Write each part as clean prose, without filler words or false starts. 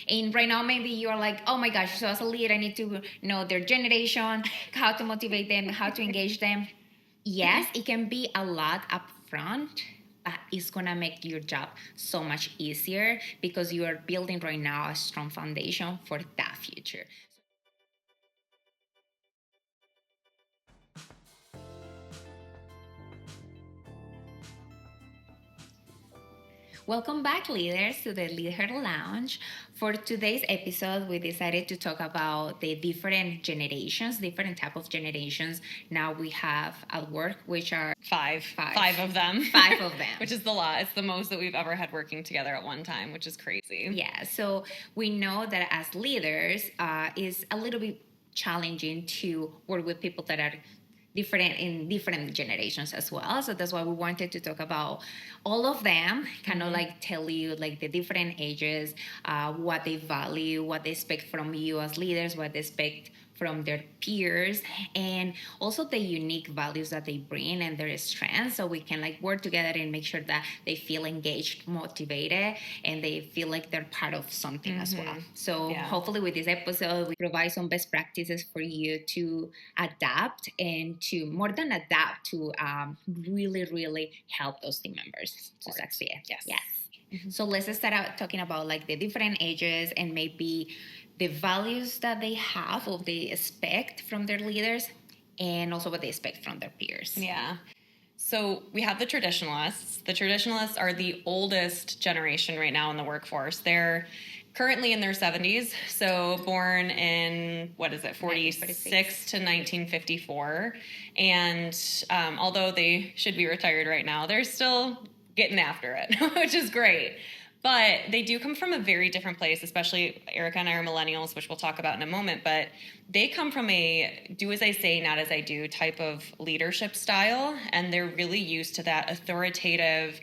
And right now, maybe you're like, oh my gosh, so as a leader, I need to know their generation, how to motivate them, how to engage them. Yes, it can be a lot upfront, but it's gonna make your job so much easier because you are building right now a strong foundation for that future. Welcome back, leaders, to the LeadHer Lounge. For today's episode, we decided to talk about the different generations, different type of generations. Now we have at work, which are Five of them. Five of them. Which is the lot. It's the most that we've ever had working together at one time, which is crazy. Yeah, so we know that as leaders, it's a little bit challenging to work with people that are different in different generations as well. So that's why we wanted to talk about all of them, kind of like tell you like the different ages, what they value, what they expect from you as leaders, what they expect from their peers, and also the unique values that they bring and their strengths, so we can like work together and make sure that they feel engaged, motivated, and they feel like they're part of something as well. So hopefully with this episode we provide some best practices for you to adapt and to more than adapt to really help those team members to succeed. Yes. So let's start out talking about like the different ages and maybe the values that they have, what they expect from their leaders, and also what they expect from their peers. Yeah. So we have the traditionalists. The traditionalists are the oldest generation right now in the workforce. They're currently in their 70s, so born in, 46 to 1954. And although they should be retired right now, they're still getting after it, which is great. But they do come from a very different place, especially Erica and I are millennials, which we'll talk about in a moment. But they come from a do as I say, not as I do type of leadership style. And they're really used to that authoritative,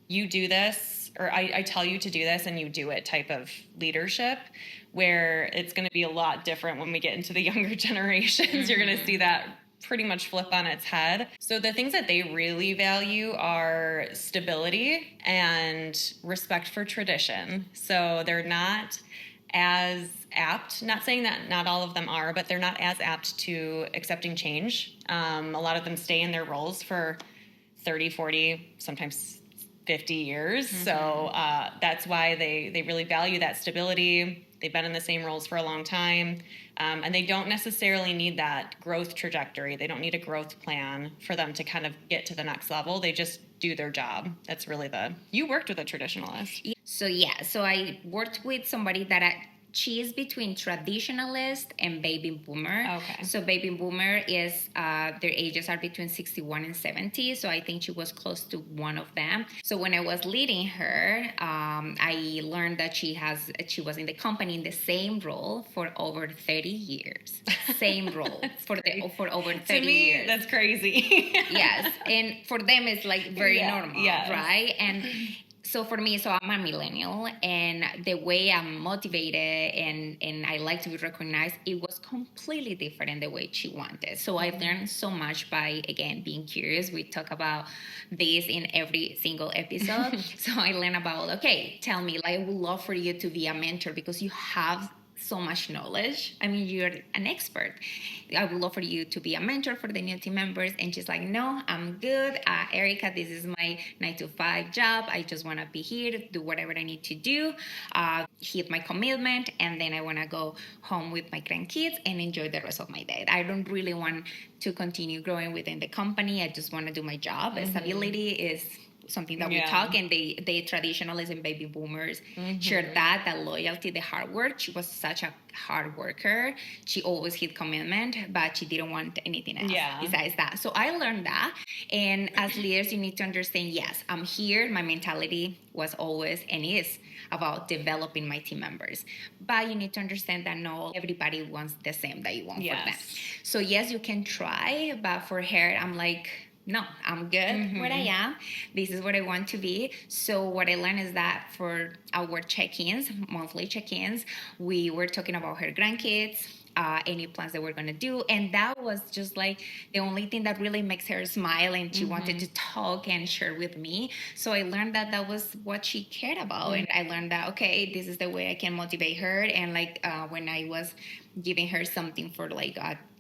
you do this, or I tell you to do this and you do it type of leadership, where it's going to be a lot different when we get into the younger generations. You're going to see that pretty much flip on its head. So the things that they really value are stability and respect for tradition. So they're not as apt, not saying that not all of them are, but they're not as apt to accepting change. A lot of them stay in their roles for 30, 40, sometimes 50 years. So that's why they really value that stability. They've been in the same roles for a long time. And they don't necessarily need that growth trajectory. They don't need a growth plan for them to kind of get to the next level. They just do their job. That's really you worked with a traditionalist. So I worked with somebody that she is between traditionalist and baby boomer. Okay. So baby boomer is, their ages are between 61 and 70. So I think she was close to one of them. So when I was leading her, I learned that she was in the company in the same role for over 30 years. Same role for over 30 to me, years. That's crazy. Yes. And for them, it's like very normal, yes. right? And so for me, so I'm a millennial, and the way I'm motivated and I like to be recognized, it was completely different in the way she wanted. So I learned so much by, again, being curious. We talk about this in every single episode. So I learned about, okay, tell me, like, I would love for you to be a mentor because you have so much knowledge. I mean, you're an expert. I would love for you to be a mentor for the new team members. And she's like, no, I'm good. Erica, this is my 9 to 5 job. I just want to be here, do whatever I need to do, hit my commitment, and then I want to go home with my grandkids and enjoy the rest of my day. I don't really want to continue growing within the company. I just want to do my job. Stability is something that we talk, and they traditionalists and baby boomers share that loyalty, the hard work. She was such a hard worker. She always hit commitment, but she didn't want anything else besides that. So I learned that. And as leaders, you need to understand, yes, I'm here. My mentality was always and is about developing my team members. But you need to understand that not everybody wants the same that you want for them. So yes, you can try, but for her, I'm like, no, I'm good where I am. This is what I want to be. So what I learned is that for our check-ins, monthly check-ins, we were talking about her grandkids, any plans that we're gonna do, and that was just like the only thing that really makes her smile, and she wanted to talk and share with me. So I learned that that was what she cared about, and I learned that okay, this is the way I can motivate her. And like when I was giving her something for like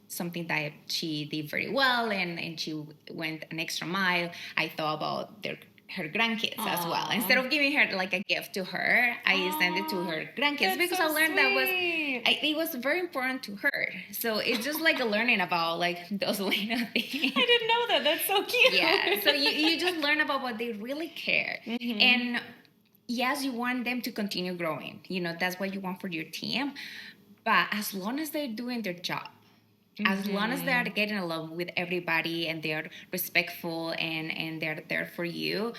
something that she did very well, and she went an extra mile, I thought about her grandkids as well. Instead of giving her like a gift to her, I sent it to her grandkids because I learned that was it was very important to her. So it's just like a learning about like those little things. I didn't know that. That's so cute. Yeah. So you just learn about what they really care. And yes, you want them to continue growing. You know, that's what you want for your team. But as long as they're doing their job, as long as they're getting along with everybody and they're respectful and they're there for you,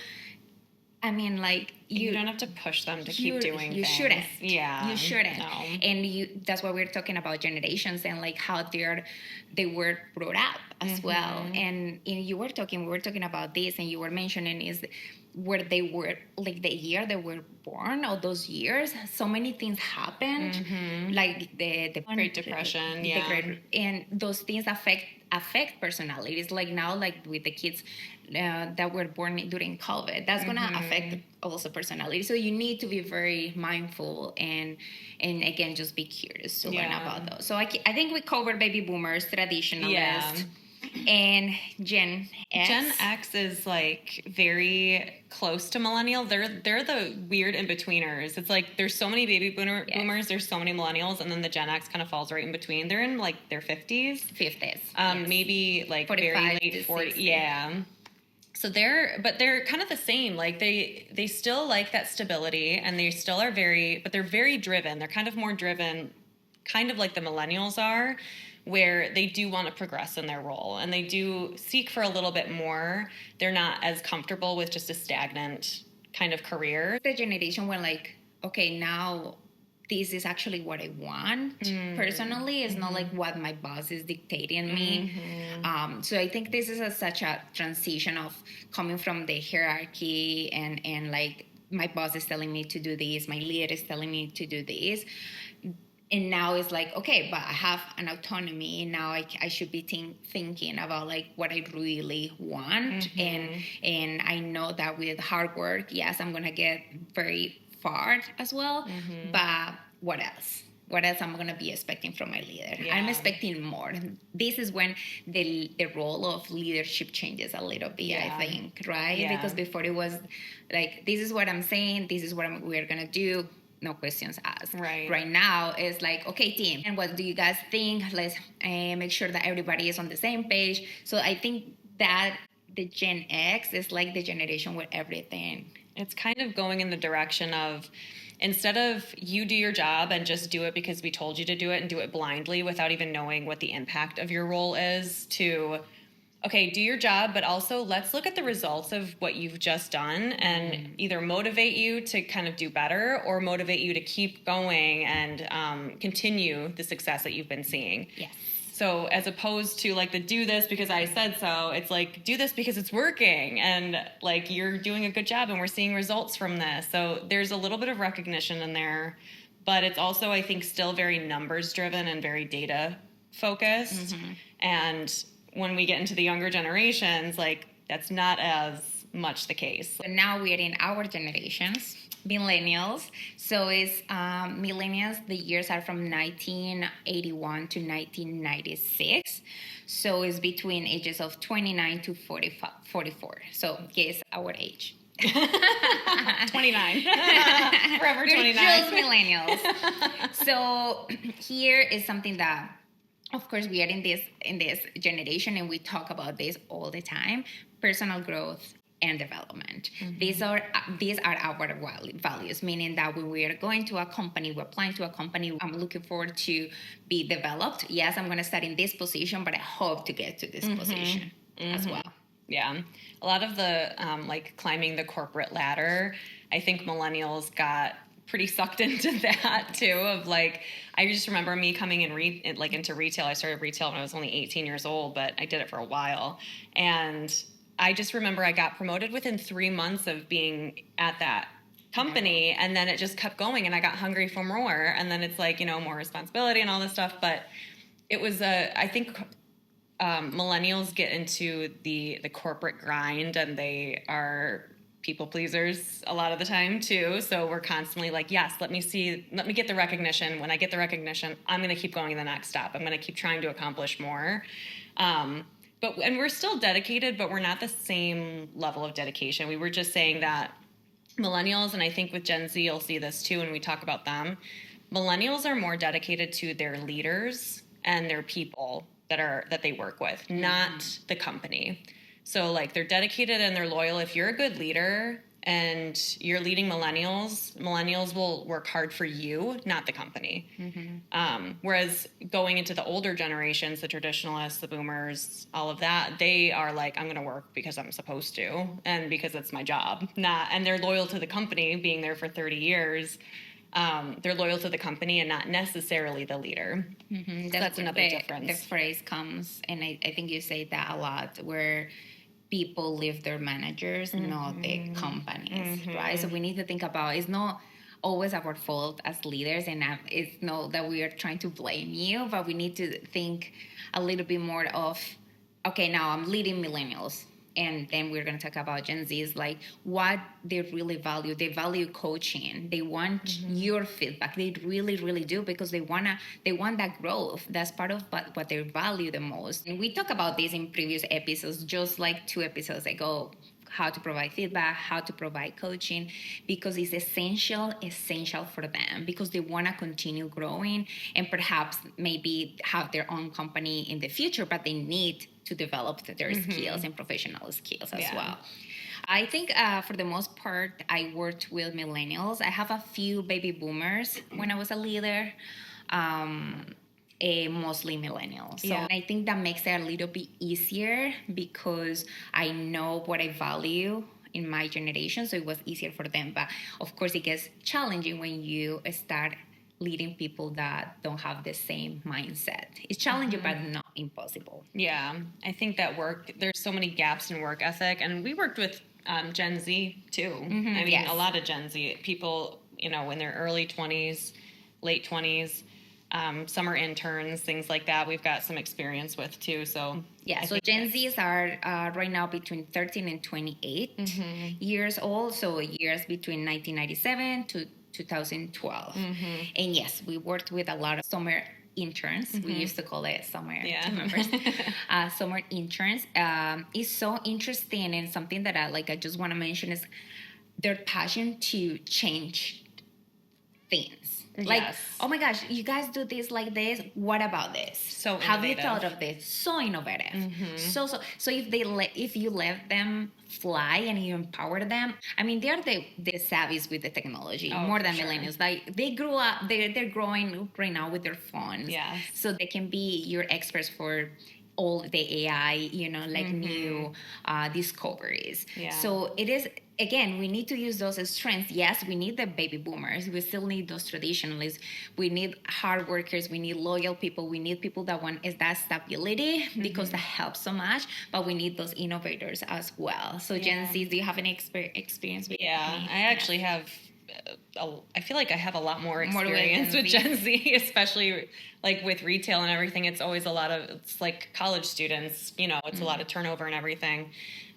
I mean, like you don't have to push them to keep doing you things. Shouldn't. Yeah. You shouldn't. No. And that's why we're talking about generations and like how they were brought up as well. And we were talking about this, and you were mentioning is where they were, like the year they were born, all those years, so many things happened, like the Great Depression, and those things affect personalities. Like now, like with the kids that were born during COVID, that's gonna affect also personality. So you need to be very mindful and again just be curious to learn about those. So I think we covered baby boomers, traditionalists. And Gen X. Gen X is like very close to millennial. They're the weird in-betweeners. It's like there's so many baby boomers, there's so many millennials, and then the Gen X kind of falls right in between. They're in like their 50s. Maybe like very late 40s. Yeah. So they're kind of the same. Like they still like that stability, and they still are but they're very driven. They're kind of more driven, kind of like the millennials are, where they do want to progress in their role and they do seek for a little bit more. They're not as comfortable with just a stagnant kind of career. The generation where like, okay, now this is actually what I want personally. It's not like what my boss is dictating me. So I think this is such a transition of coming from the hierarchy and like my boss is telling me to do this, my leader is telling me to do this. And now it's like, okay, but I have an autonomy. Now I should be thinking about like what I really want. And I know that with hard work, yes, I'm going to get very far as well. But what else? What else I'm going to be expecting from my leader? Yeah. I'm expecting more. This is when the role of leadership changes a little bit, I think, right? Yeah. Because before it was like, this is what I'm saying. This is what we're going to do. No questions asked. Right now, it's like, okay, team, and what do you guys think? Let's make sure that everybody is on the same page. So I think that the Gen X is like the generation with everything. It's kind of going in the direction of, instead of you do your job and just do it because we told you to do it and do it blindly without even knowing what the impact of your role is, to okay, do your job, but also let's look at the results of what you've just done and either motivate you to kind of do better or motivate you to keep going and continue the success that you've been seeing. Yes. So as opposed to like the do this because I said so, it's like do this because it's working and like you're doing a good job and we're seeing results from this. So there's a little bit of recognition in there, but it's also, I think, still very numbers driven and very data focused. And when we get into the younger generations, like that's not as much the case. But now we're in our generations, millennials. So it's millennials, the years are from 1981 to 1996. So it's between ages of 29 to 44. So guess our age. 29. Forever 29. We're just millennials. So here is something that, of course, we are in this generation, and we talk about this all the time: personal growth and development. These are our values, meaning that when we are going to a company, we're applying to a company, I'm looking forward to be developed. Yes, I'm going to start in this position, but I hope to get to this position as well. Yeah. A lot of the like climbing the corporate ladder, I think millennials got pretty sucked into that too, of like, I just remember me coming into retail. I started retail when I was only 18 years old, but I did it for a while. And I just remember I got promoted within 3 months of being at that company, and then it just kept going, and I got hungry for more, and then it's like, more responsibility and all this stuff. But it was I think millennials get into the corporate grind, and they are people pleasers a lot of the time too. So we're constantly like, yes, let me get the recognition. When I get the recognition, I'm going to keep going to the next step. I'm going to keep trying to accomplish more. And we're still dedicated, but we're not the same level of dedication. We were just saying that millennials, and I think with Gen Z, you'll see this too when we talk about them. Millennials are more dedicated to their leaders and their people that they work with, not the company. So like they're dedicated and they're loyal. If you're a good leader and you're leading millennials will work hard for you, not the company. Whereas going into the older generations, the traditionalists, the boomers, all of that, they are like, I'm going to work because I'm supposed to and because it's my job. And they're loyal to the company, being there for 30 years. They're loyal to the company and not necessarily the leader. So that's another difference. The phrase comes, and I think you say that a lot, where people leave their managers, not the companies, right? So we need to think about, it's not always our fault as leaders, and it's not that we are trying to blame you, but we need to think a little bit more of, okay, now I'm leading millennials. And then we're going to talk about Gen Z's, like what they really value. They value coaching. They want your feedback. They really, really do, because they want that growth. That's part of what they value the most. And we talked about this in previous episodes, just like 2 episodes ago, how to provide feedback, how to provide coaching, because it's essential for them, because they want to continue growing and perhaps maybe have their own company in the future, but they need to develop their skills and professional skills as well. I think for the most part, I worked with millennials. I have a few baby boomers when I was a leader. Mostly millennials. So I think that makes it a little bit easier, because I know what I value in my generation, so it was easier for them. But of course, it gets challenging when you start leading people that don't have the same mindset. It's challenging, but not impossible. Yeah, I think that there's so many gaps in work ethic, and we worked with Gen Z too. I mean, a lot of Gen Z people, in their early 20s, late 20s. Summer interns, things like that, we've got some experience with too. So so Gen Zs are right now between 13 and 28 years old. So years between 1997 to 2012. And yes, we worked with a lot of summer interns. We used to call it summer team members. Summer interns. It's so interesting, and something that I just want to mention is their passion to change things. Like, oh my gosh, you guys do this like this. What about this? So innovative. Have you thought of this? So innovative. So if you let them fly and you empower them, I mean, they're the savvies with the technology more than millennials. Like they grew up, they're growing right now with their phones. So they can be your experts for all the AI, new discoveries. So it is. Again, we need to use those as strengths. Yes, we need the baby boomers. We still need those traditionalists. We need hard workers. We need loyal people. We need people that want that stability, because that helps so much. But we need those innovators as well. So Gen Z, do you have any experience with I actually have. I feel like I have a lot more experience with Gen Z, especially like with retail and everything. It's always it's like college students, it's a lot of turnover and everything.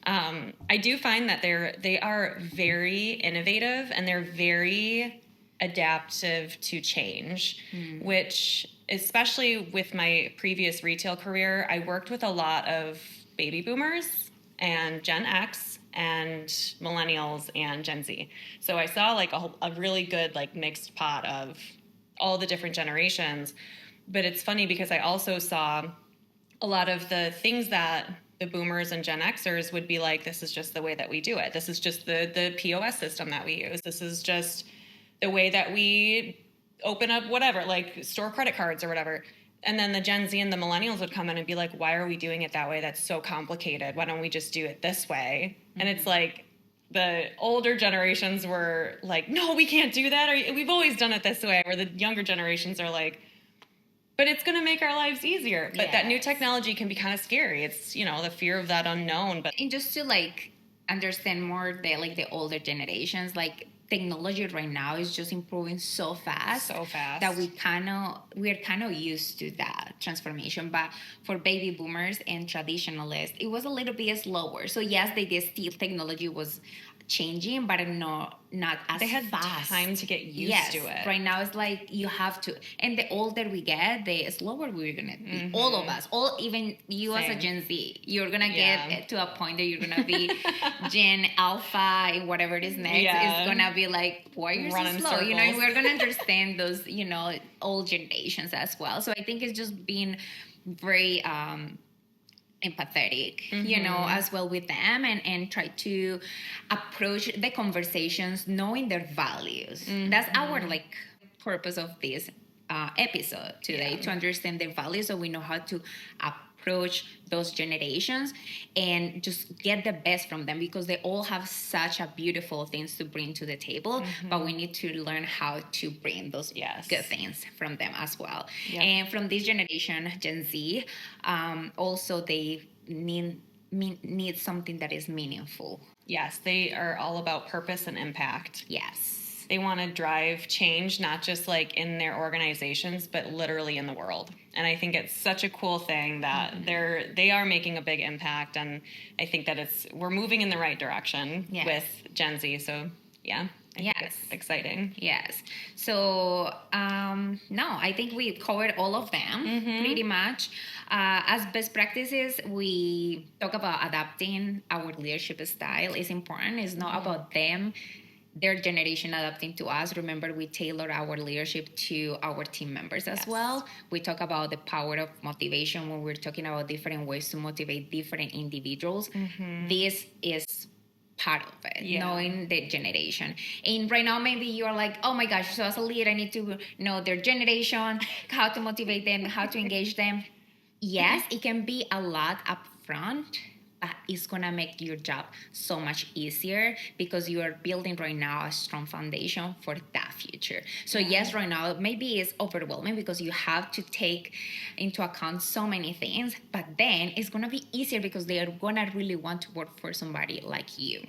I do find that they are very innovative, and they're very adaptive to change, which, especially with my previous retail career, I worked with a lot of baby boomers and Gen X and millennials and Gen Z. So I saw like a really good mixed pot of all the different generations. But it's funny because I also saw a lot of the things that the boomers and Gen Xers would be like, this is just the way that we do it. This is just the POS system that we use. This is just the way that we open up whatever, like store credit cards or whatever. And then the Gen Z and the millennials would come in and be like, why are we doing it that way? That's so complicated. Why don't we just do it this way? And it's like the older generations were like, no, we can't do that. We've always done it this way. Or the younger generations are like, but it's going to make our lives easier. But that new Yes. technology can be kind of scary. It's, the fear of that unknown. But And just to like understand more the older generations, like technology right now is just improving so fast, So fast. that we're kind of used to that transformation. But for baby boomers and traditionalists, it was a little bit slower. So yes, they did still technology was changing, but not as they had fast. time to get used Yes, to it. right now it's like you have to, and the older we get, the slower we're gonna be. All of us, even you as a Same. Gen Z, you're gonna Yeah. get to a point that you're gonna be Gen Alpha and whatever it is next. Yeah. It's gonna be like, why are you Run so in slow? circles. We're gonna understand those, old generations as well. So I think it's just being very empathetic, as well with them, and try to approach the conversations knowing their values. That's our purpose of this episode today, to understand their values, so we know how to approach those generations and just get the best from them, because they all have such a beautiful things to bring to the table, but we need to learn how to bring those good things from them as well. And from this generation, Gen Z, also they need something that is meaningful. Yes, they are all about purpose and impact. Yes. They want to drive change, not just like in their organizations, but literally in the world. And I think it's such a cool thing that they are making a big impact. And I think that we're moving in the right direction with Gen Z. So yeah, I think it's exciting. Yes. So no, I think we covered all of them pretty much. As best practices, we talk about adapting our leadership style. Is important. It's not about them, their generation adapting to us. Remember, we tailor our leadership to our team members as well. We talk about the power of motivation when we're talking about different ways to motivate different individuals. This is part of it, knowing the generation. And right now, maybe you're like, oh my gosh, so as a leader, I need to know their generation, how to motivate them, how to engage them. Yes, it can be a lot upfront, but it's gonna make your job so much easier, because you are building right now a strong foundation for that future. So yes, right now maybe it's overwhelming because you have to take into account so many things, but then it's gonna be easier because they are gonna really want to work for somebody like you,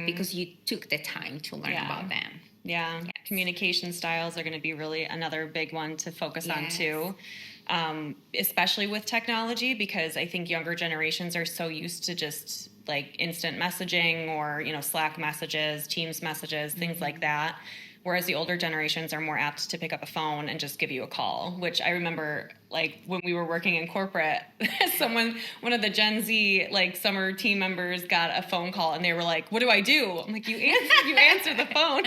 because you took the time to learn about them. Yeah. Yes. Communication styles are going to be really another big one to focus on too. Especially with technology, because I think younger generations are so used to just like instant messaging or, Slack messages, Teams messages, things like that. Whereas the older generations are more apt to pick up a phone and just give you a call, which I remember like when we were working in corporate, one of the Gen Z like summer team members got a phone call and they were like, what do I do? I'm like, you answer the phone.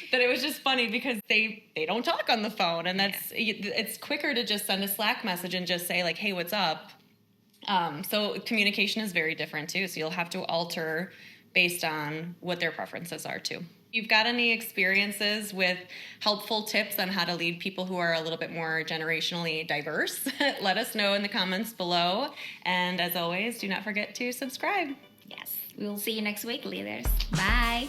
But it was just funny because they don't talk on the phone, and it's quicker to just send a Slack message and just say like, hey, what's up? So communication is very different too. So you'll have to alter based on what their preferences are too. You've got any experiences with helpful tips on how to lead people who are a little bit more generationally diverse? Let us know in the comments below. And as always, do not forget to subscribe. Yes. We'll see you next week, leaders. Bye.